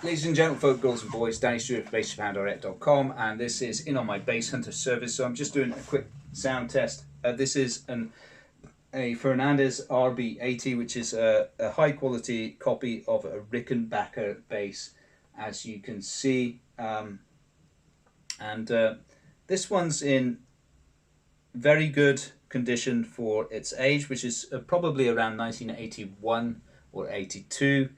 Ladies and gentlemen, folk, girls and boys, Danny Stewart for BassJapanDirect.com, and this is In On My Bass Hunter service. So I'm just doing a quick sound test. This is a Fernandes RB80, which is a high quality copy of a Rickenfaker bass, as you can see. This one's in very good condition for its age, which is probably around 1981 or 82.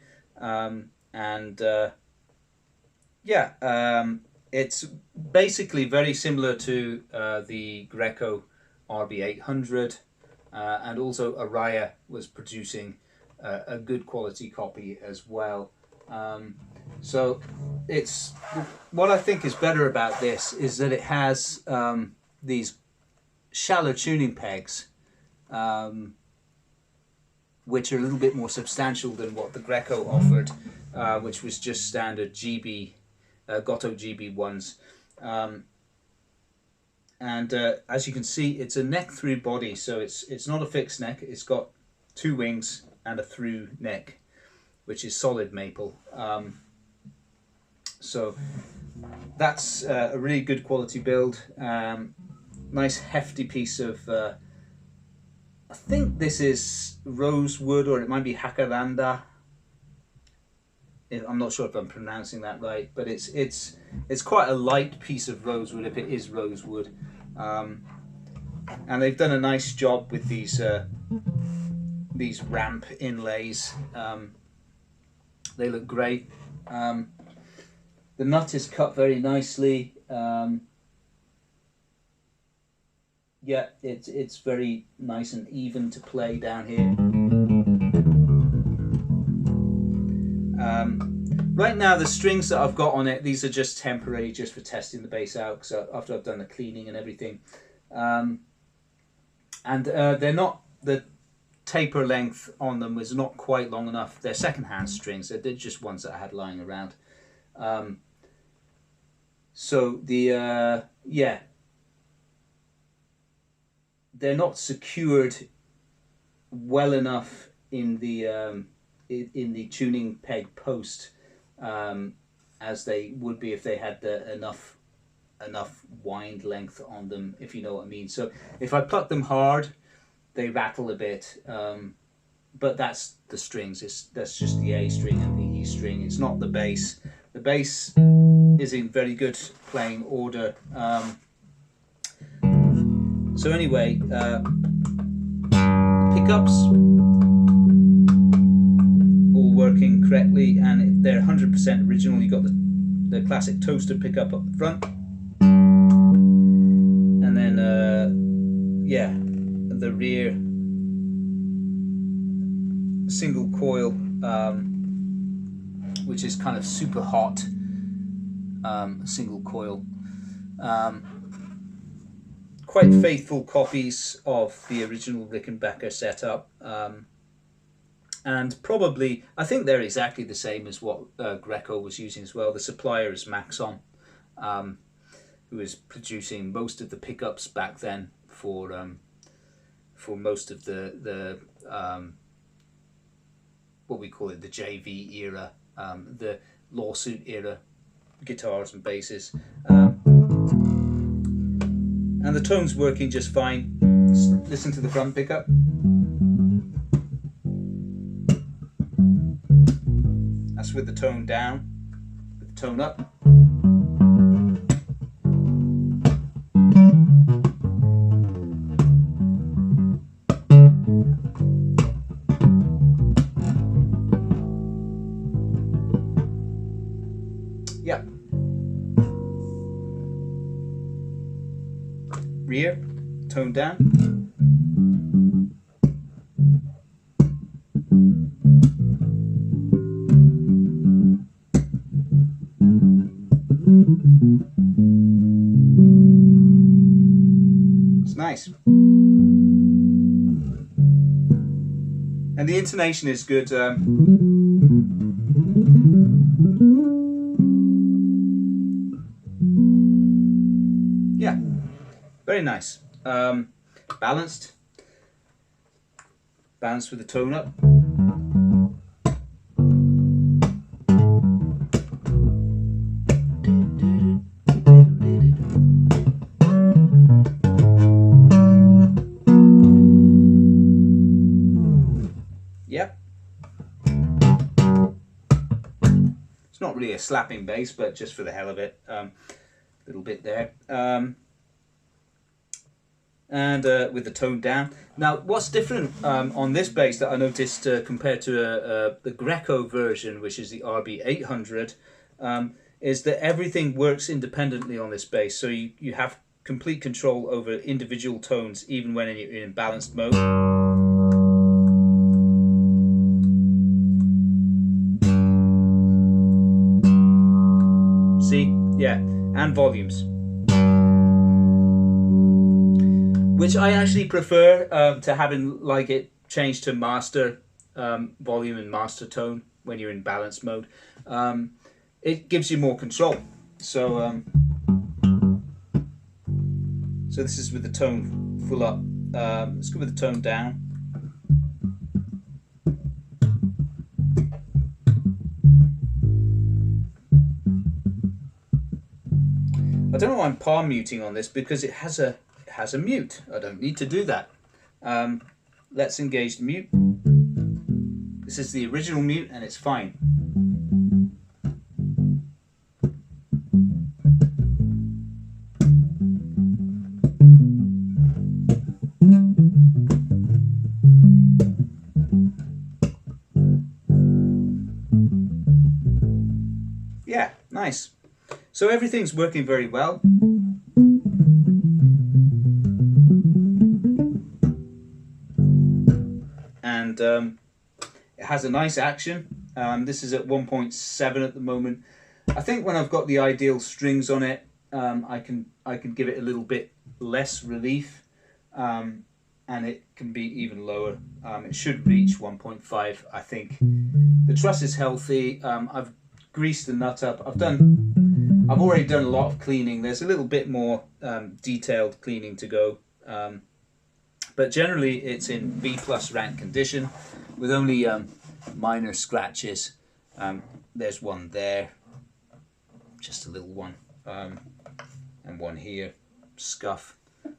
It's basically very similar to the Greco RB800, and also Araya was producing a good quality copy as well. So it's what I think is better about this is that it has these shallow tuning pegs, which are a little bit more substantial than what the Greco offered, which was just standard GB, Goto GB ones. As you can see, it's a neck through body, so it's not a fixed neck. It's got two wings and a through neck, which is solid maple. So that's a really good quality build. Nice hefty piece of I think this is rosewood, or it might be jacaranda. I'm not sure if I'm pronouncing that right, but it's quite a light piece of rosewood if it is rosewood. And they've done a nice job with these ramp inlays. They look great. The nut is cut very nicely. Yeah, it's very nice and even to play down here. Right now, the strings that I've got on it, these are just temporary, just for testing the bass out, because after I've done the cleaning and everything. They're not, the taper length on them was not quite long enough. They're second-hand strings. They're just ones that I had lying around. Yeah, they're not secured well enough in the tuning peg post as they would be if they had enough wind length on them, if you know what I mean. So if I pluck them hard, they rattle a bit, but that's the strings. That's just the A string and the E string. It's not the bass. The bass is in very good playing order. So anyway, pickups all working correctly, and they're 100% original. You got the classic toaster pickup up the front, and then yeah, the rear single coil, which is kind of super hot, single coil. Quite faithful copies of the original Rickenfaker setup, and probably, I think they're exactly the same as what Greco was using as well. The supplier is Maxon, who was producing most of the pickups back then for most of the what we call it, the JV era, the lawsuit era guitars and basses. And the tone's working just fine. Listen to the front pickup. That's with the tone down, with the tone up. Yep. Rear, tone down. It's nice. And the intonation is good. Yeah, very nice. Balanced with the tone up. It's not really a slapping bass, but just for the hell of it, little bit there. And with the tone down. Now, what's different on this bass that I noticed compared to the Greco version, which is the RB80, is that everything works independently on this bass. So you have complete control over individual tones, even when you're in balanced mode. See? Yeah, and volumes. Which I actually prefer to having like it changed to master volume and master tone when you're in balanced mode. It gives you more control. So so this is with the tone full up. Let's go with the tone down. I don't know why I'm palm muting on this, because it has a mute. I don't need to do that. Let's engage the mute. This is the original mute and it's fine. Yeah, nice. So everything's working very well. And it has a nice action. This is at 1.7 at the moment. I think when I've got the ideal strings on it, I can give it a little bit less relief, and it can be even lower. It should reach 1.5, I think. The truss is healthy. I've greased the nut up. I've already done a lot of cleaning. There's a little bit more detailed cleaning to go. But generally it's in B+ rank condition with only minor scratches. There's one there, just a little one, and one here, scuff.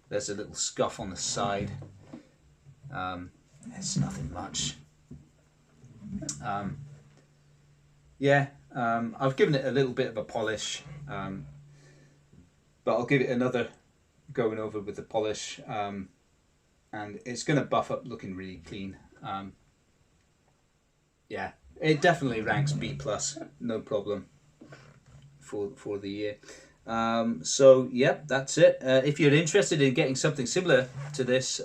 There's a little scuff on the side. It's nothing much. Yeah, I've given it a little bit of a polish, but I'll give it another going over with the polish. And it's going to buff up looking really clean. Yeah, it definitely ranks B+, no problem for the year. So yep, that's it. If you're interested in getting something similar to this,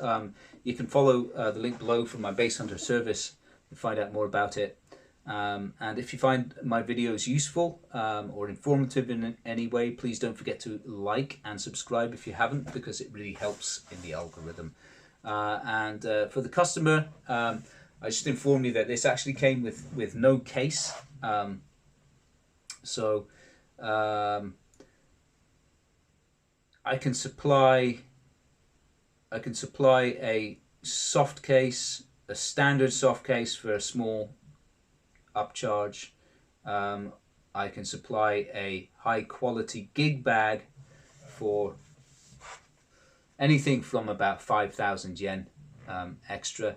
you can follow the link below from my Bass Hunter service to find out more about it. And if you find my videos useful or informative in any way, please don't forget to like and subscribe if you haven't, because it really helps in the algorithm. And for the customer, I just inform you that this actually came with no case. So I can supply a soft case, a standard soft case for a small upcharge. I can supply a high quality gig bag for anything from about 5,000 yen extra,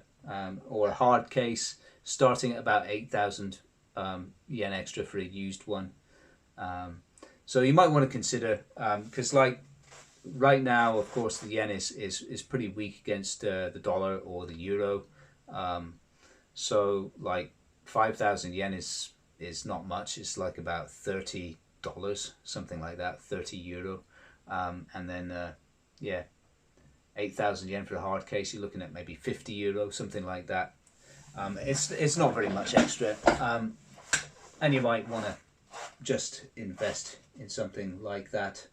or a hard case starting at about 8,000 yen extra for a used one. So you might want to consider, because like right now, of course, the yen is pretty weak against the dollar or the euro. So like 5,000 yen is not much. It's like about $30, something like that, 30 euro. And then yeah, 8,000 yen for a hard case, you're looking at maybe 50 euro, something like that. It's not very much extra, and you might want to just invest in something like that,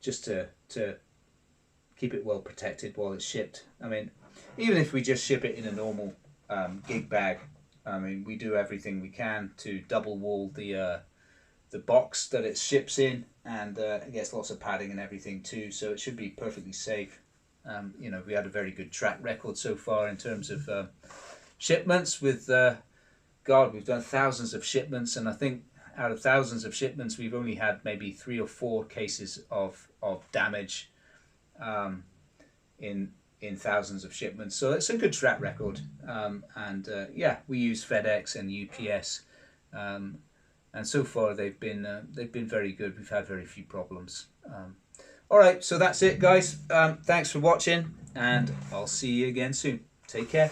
just to keep it well protected while it's shipped. I mean, even if we just ship it in a normal gig bag, I mean, we do everything we can to double wall the box that it ships in, and it gets lots of padding and everything too, so it should be perfectly safe. You know, we had a very good track record so far in terms of shipments with God, we've done thousands of shipments, and I think out of thousands of shipments we've only had maybe 3 or 4 cases of damage in thousands of shipments. So it's a good track record. And yeah, we use FedEx and UPS and so far they've been very good. We've had very few problems. All right, so that's it, guys. Thanks for watching, and I'll see you again soon. Take care.